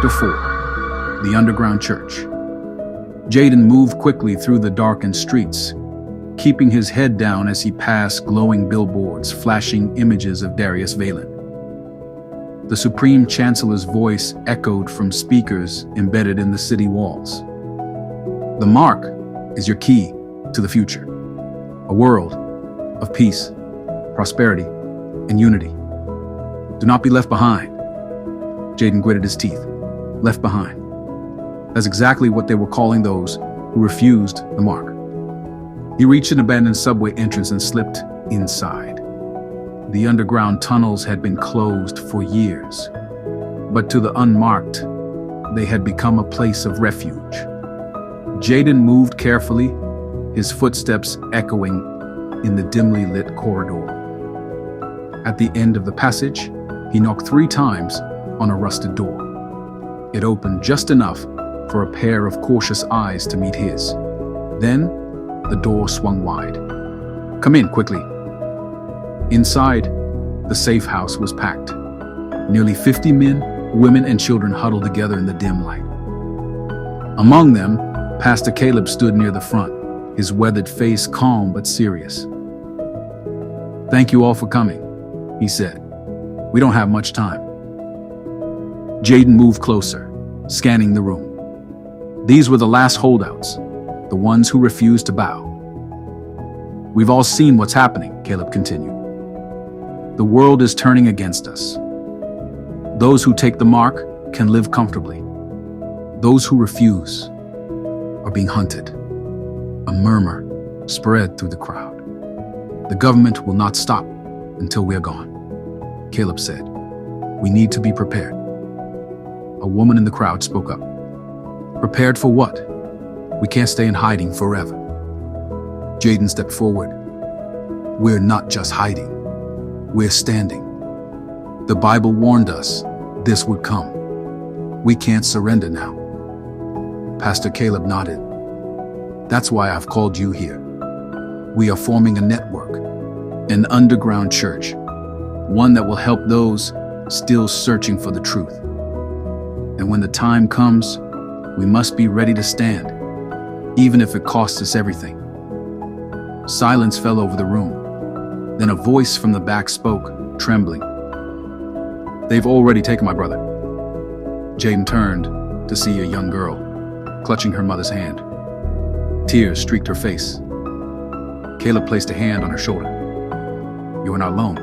Chapter 4. The Underground Church. Jaden moved quickly through the darkened streets, keeping his head down as he passed glowing billboards flashing images of Darius Valen. The Supreme Chancellor's voice echoed from speakers embedded in the city walls. The mark is your key to the future, a world of peace, prosperity, and unity. Do not be left behind. Jaden gritted his teeth. Left behind. That's exactly what they were calling those who refused the mark. He reached an abandoned subway entrance and slipped inside. The underground tunnels had been closed for years, but to the unmarked, they had become a place of refuge. Jaden moved carefully, his footsteps echoing in the dimly lit corridor. At the end of the passage, he knocked 3 times on a rusted door. It opened just enough for a pair of cautious eyes to meet his. Then, the door swung wide. "Come in, quickly." Inside, the safe house was packed. Nearly 50 men, women, and children huddled together in the dim light. Among them, Pastor Caleb stood near the front, his weathered face calm but serious. "Thank you all for coming," he said. "We don't have much time." Jaden moved closer, scanning the room. These were the last holdouts, the ones who refused to bow. "We've all seen what's happening," Caleb continued. "The world is turning against us. Those who take the mark can live comfortably. Those who refuse are being hunted." A murmur spread through the crowd. "The government will not stop until we are gone," Caleb said. "We need to be prepared." A woman in the crowd spoke up. "Prepared for what? We can't stay in hiding forever." Jaden stepped forward. "We're not just hiding. We're standing. The Bible warned us this would come. We can't surrender now." Pastor Caleb nodded. "That's why I've called you here. We are forming a network, an underground church, one that will help those still searching for the truth. And when the time comes, we must be ready to stand, even if it costs us everything." Silence fell over the room. Then a voice from the back spoke, trembling. "They've already taken my brother." Jaden turned to see a young girl, clutching her mother's hand. Tears streaked her face. Caleb placed a hand on her shoulder. "You are not alone.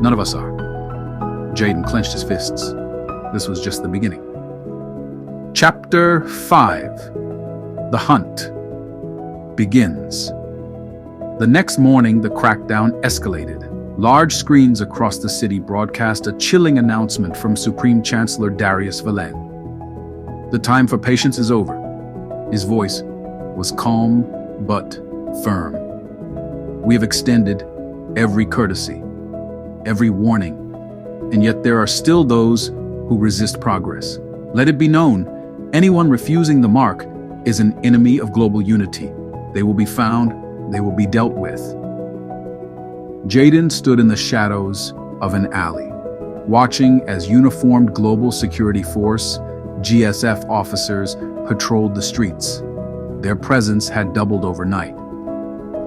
None of us are." Jaden clenched his fists. This was just the beginning. Chapter 5. The Hunt begins. The next morning, the crackdown escalated. Large screens across the city broadcast a chilling announcement from Supreme Chancellor Darius Valen. "The time for patience is over." His voice was calm but firm. "We have extended every courtesy, every warning, and yet there are still those who resist progress. Let it be known, anyone refusing the mark is an enemy of global unity. They will be found, they will be dealt with." Jaden stood in the shadows of an alley, watching as uniformed Global Security Force, GSF officers patrolled the streets. Their presence had doubled overnight.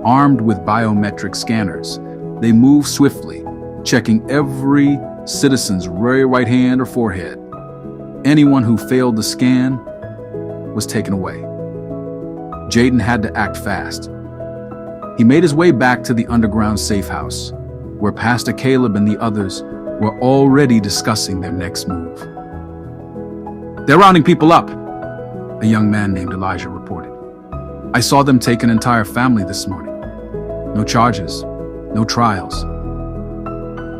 Armed with biometric scanners, they moved swiftly, checking every citizen's rear right hand or forehead. Anyone who failed the scan was taken away. Jaden had to act fast. He made his way back to the underground safe house, where Pastor Caleb and the others were already discussing their next move. "They're rounding people up," a young man named Elijah reported. "I saw them take an entire family this morning. No charges, no trials."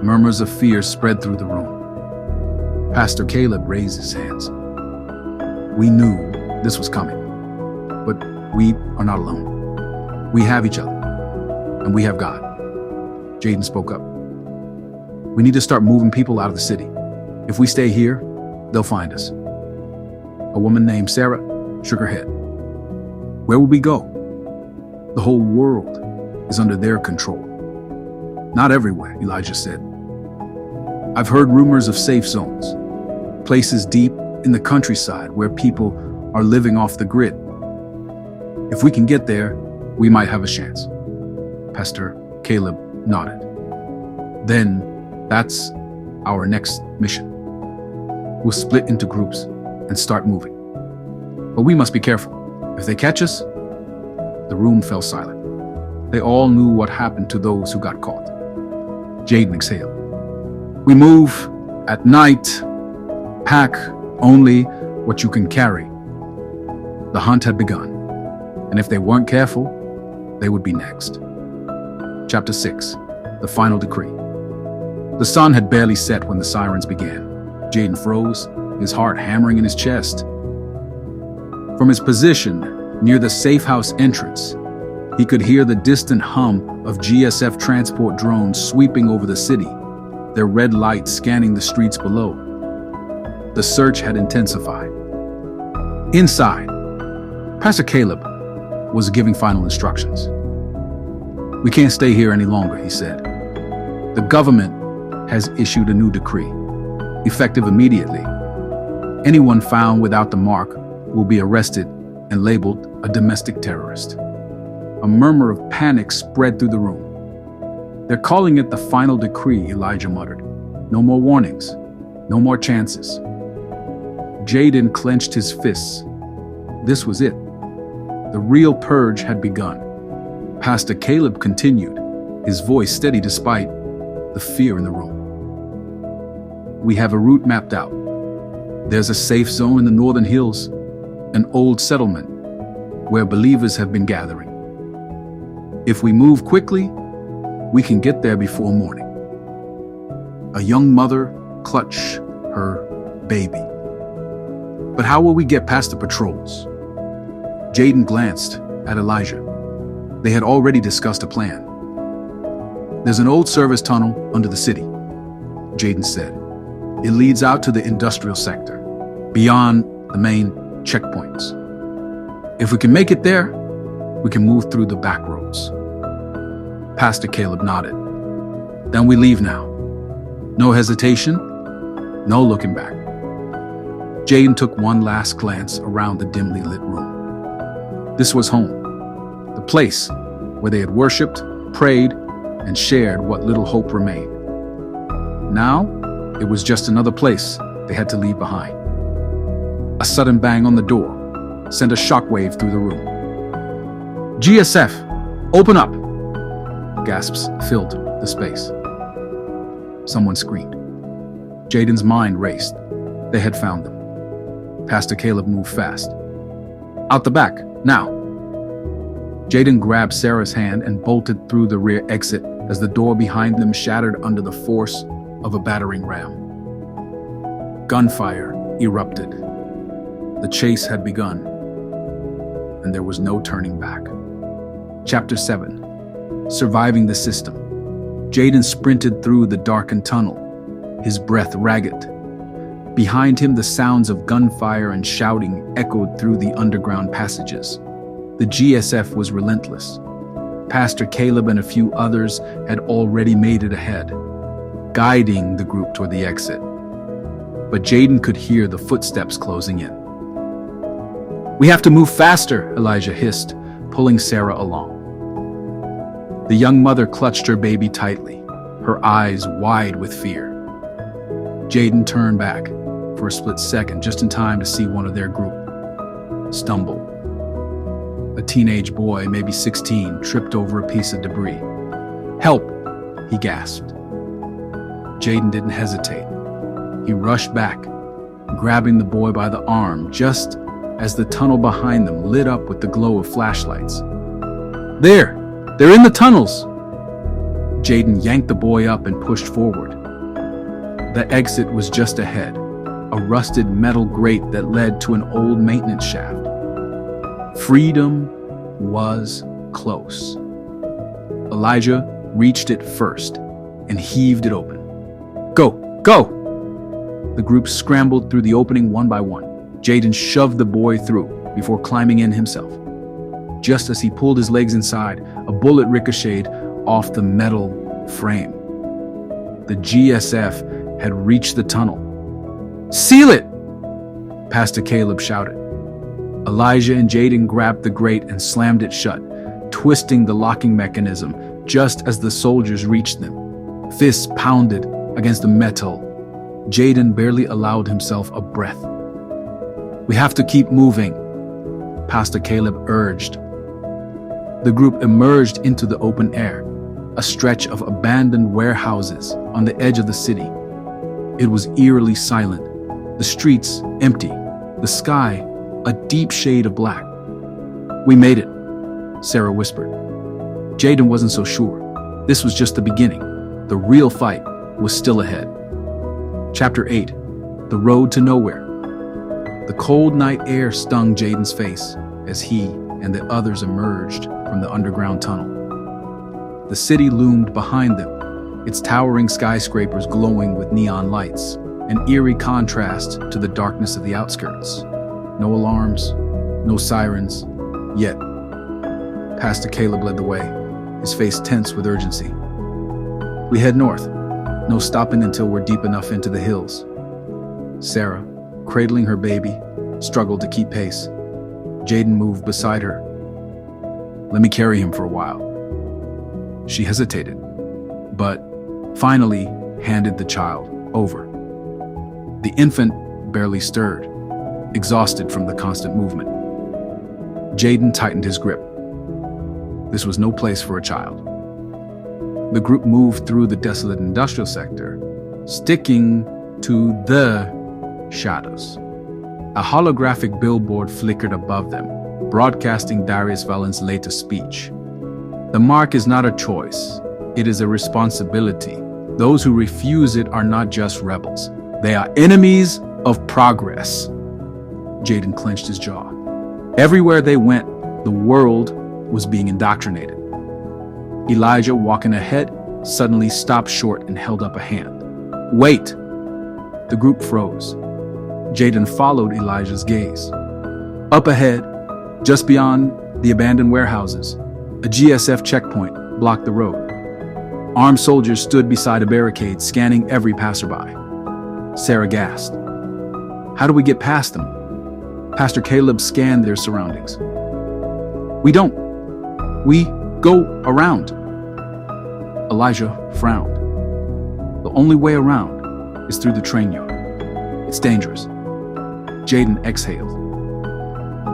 Murmurs of fear spread through the room. Pastor Caleb raised his hands. "We knew this was coming, but we are not alone. We have each other, and we have God." Jaden spoke up. "We need to start moving people out of the city. If we stay here, they'll find us." A woman named Sarah shook her head. "Where will we go? The whole world is under their control." "Not everywhere," Elijah said. "I've heard rumors of safe zones, places deep in the countryside where people are living off the grid. If we can get there, we might have a chance. Pastor Caleb nodded. Then that's our next mission. We'll split into groups and start moving. But we must be careful. If they catch us, the room fell silent. They all knew what happened to those who got caught. Jaden exhaled. We move at night, pack only what you can carry. The hunt had begun, and if they weren't careful, they would be next. Chapter 6, the final decree. The sun had barely set when the sirens began. Jaden froze, his heart hammering in his chest. From his position near the safe house entrance, he could hear the distant hum of GSF transport drones sweeping over the city, their red lights scanning the streets below. The search had intensified. Inside, Pastor Caleb was giving final instructions. We can't stay here any longer, he said. The government has issued a new decree, effective immediately. Anyone found without the mark will be arrested and labeled a domestic terrorist. A murmur of panic spread through the room. They're calling it the final decree, Elijah muttered. No more warnings, no more chances. Jaden clenched his fists. This was it. The real purge had begun. Pastor Caleb continued, his voice steady despite the fear in the room. We have a route mapped out. There's a safe zone in the northern hills, an old settlement where believers have been gathering. If we move quickly, we can get there before morning. A young mother clutched her baby. But how will we get past the patrols? Jaden glanced at Elijah. They had already discussed a plan. There's an old service tunnel under the city, Jaden said. It leads out to the industrial sector, beyond the main checkpoints. If we can make it there, we can move through the back roads. Pastor Caleb nodded. Then we leave now. No hesitation, no looking back. Jaden took one last glance around the dimly lit room. This was home, the place where they had worshipped, prayed, and shared what little hope remained. Now, it was just another place they had to leave behind. A sudden bang on the door sent a shockwave through the room. GSF, open up! Gasps filled the space. Someone screamed. Jaden's mind raced. They had found them. Pastor Caleb moved fast. Out the back, now! Jaden grabbed Sarah's hand and bolted through the rear exit as the door behind them shattered under the force of a battering ram. Gunfire erupted. The chase had begun, and there was no turning back. Chapter 7, Surviving the System. Jaden sprinted through the darkened tunnel, his breath ragged. Behind him, the sounds of gunfire and shouting echoed through the underground passages. The GSF was relentless. Pastor Caleb and a few others had already made it ahead, guiding the group toward the exit. But Jaden could hear the footsteps closing in. We have to move faster, Elijah hissed, pulling Sarah along. The young mother clutched her baby tightly, her eyes wide with fear. Jaden turned back for a split second, just in time to see one of their group stumble. A teenage boy, maybe 16, tripped over a piece of debris. Help, he gasped. Jaden didn't hesitate. He rushed back, grabbing the boy by the arm just as the tunnel behind them lit up with the glow of flashlights. They're in the tunnels! Jaden yanked the boy up and pushed forward. The exit was just ahead, a rusted metal grate that led to an old maintenance shaft. Freedom was close. Elijah reached it first and heaved it open. Go, go! The group scrambled through the opening one by one. Jaden shoved the boy through before climbing in himself. Just as he pulled his legs inside, a bullet ricocheted off the metal frame. The GSF had reached the tunnel. Seal it! Pastor Caleb shouted. Elijah and Jaden grabbed the grate and slammed it shut, twisting the locking mechanism just as the soldiers reached them. Fists pounded against the metal. Jaden barely allowed himself a breath. "We have to keep moving," Pastor Caleb urged. The group emerged into the open air, a stretch of abandoned warehouses on the edge of the city. It was eerily silent, the streets empty, the sky a deep shade of black. "We made it," Sarah whispered. Jaden wasn't so sure. This was just the beginning. The real fight was still ahead. Chapter 8. The Road to Nowhere. The cold night air stung Jaden's face as he and the others emerged from the underground tunnel. The city loomed behind them, its towering skyscrapers glowing with neon lights, an eerie contrast to the darkness of the outskirts. No alarms, no sirens, yet. Pastor Caleb led the way, his face tense with urgency. "We head north. No stopping until we're deep enough into the hills." Sarah, cradling her baby, struggled to keep pace. Jaden moved beside her. "Let me carry him for a while." She hesitated, but finally handed the child over. The infant barely stirred, exhausted from the constant movement. Jaden tightened his grip. This was no place for a child. The group moved through the desolate industrial sector, sticking to the shadows. A holographic billboard flickered above them, broadcasting Darius Valen's latest speech. "The mark is not a choice, it is a responsibility. Those who refuse it are not just rebels, they are enemies of progress." Jaden clenched his jaw. Everywhere they went, the world was being indoctrinated. Elijah, walking ahead, suddenly stopped short and held up a hand. "Wait!" The group froze. Jaden followed Elijah's gaze. Up ahead, just beyond the abandoned warehouses, a GSF checkpoint blocked the road. Armed soldiers stood beside a barricade, scanning every passerby. Sarah gasped. "How do we get past them?" Pastor Caleb scanned their surroundings. "We don't. We go around." Elijah frowned. "The only way around is through the train yard. It's dangerous." Jaden exhaled.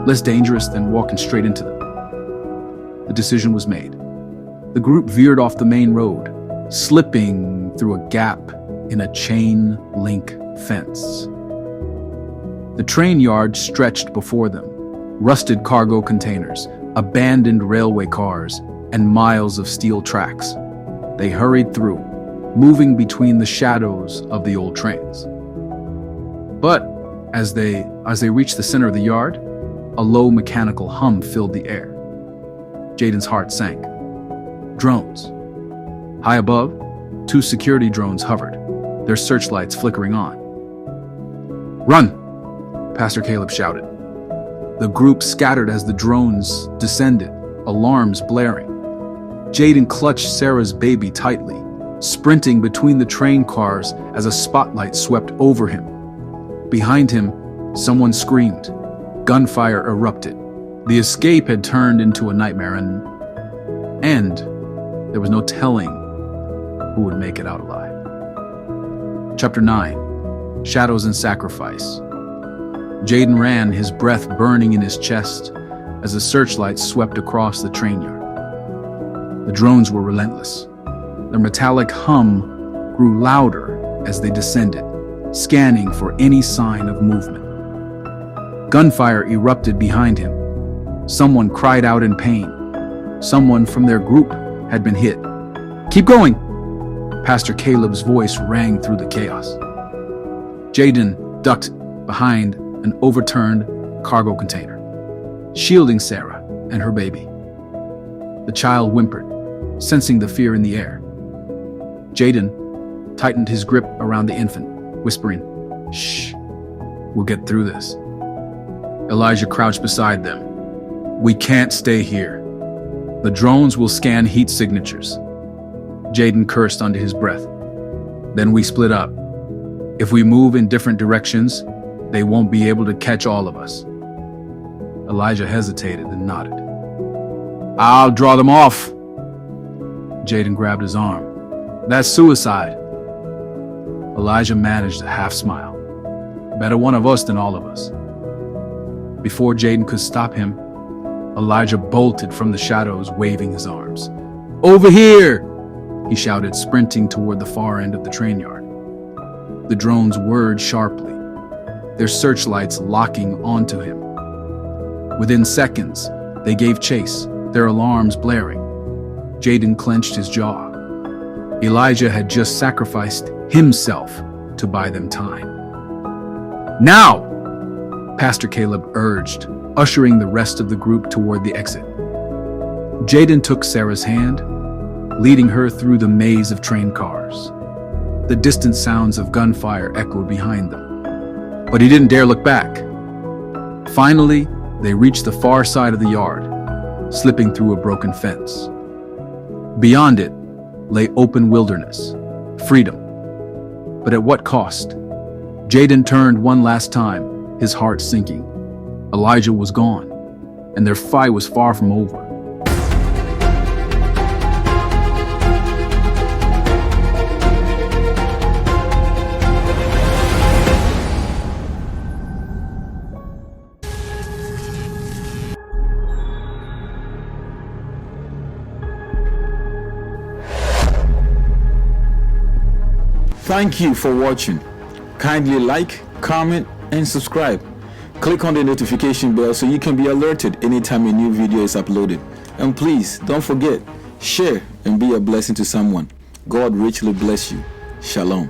"Less dangerous than walking straight into them." The decision was made. The group veered off the main road, slipping through a gap in a chain link fence. The train yard stretched before them, rusted cargo containers, abandoned railway cars, and miles of steel tracks. They hurried through, moving between the shadows of the old trains. But as they reached the center of the yard, a low mechanical hum filled the air. Jaden's heart sank. Drones. High above, 2 security drones hovered, their searchlights flickering on. "Run!" Pastor Caleb shouted. The group scattered as the drones descended, alarms blaring. Jaden clutched Sarah's baby tightly, sprinting between the train cars as a spotlight swept over him. Behind him, someone screamed. Gunfire erupted. The escape had turned into a nightmare, and there was no telling who would make it out alive. Chapter 9. Shadows and Sacrifice. Jaden ran, his breath burning in his chest as the searchlights swept across the train yard. The drones were relentless. Their metallic hum grew louder as they descended, scanning for any sign of movement. Gunfire erupted behind him. Someone cried out in pain. Someone from their group had been hit. "Keep going!" Pastor Caleb's voice rang through the chaos. Jaden ducked behind an overturned cargo container, shielding Sarah and her baby. The child whimpered, sensing the fear in the air. Jaden tightened his grip around the infant, whispering, "Shh, we'll get through this." Elijah crouched beside them. "We can't stay here. The drones will scan heat signatures." Jaden cursed under his breath. "Then we split up. If we move in different directions, They won't be able to catch all of us. Elijah hesitated and nodded. I'll draw them off. Jaden grabbed his arm. That's suicide. Elijah managed a half smile. Better one of us than all of us. Before Jaden could stop him, Elijah bolted from the shadows, waving his arms. Over here! He shouted, sprinting toward the far end of the train yard. The drones whirred sharply, their searchlights locking onto him. Within seconds, they gave chase, their alarms blaring. Jaden clenched his jaw. Elijah had just sacrificed himself to buy them time. Now! Pastor Caleb urged, ushering the rest of the group toward the exit. Jaden took Sarah's hand, leading her through the maze of train cars. The distant sounds of gunfire echoed behind them, but he didn't dare look back. Finally, they reached the far side of the yard, slipping through a broken fence. Beyond it lay open wilderness, freedom. But at what cost? Jaden turned one last time, his heart sinking. Elijah was gone, and their fight was far from over. Thank you for watching. Kindly like, comment, and subscribe. Click on the notification bell so you can be alerted anytime a new video is uploaded. And please, don't forget, share and be a blessing to someone. God richly bless you. Shalom.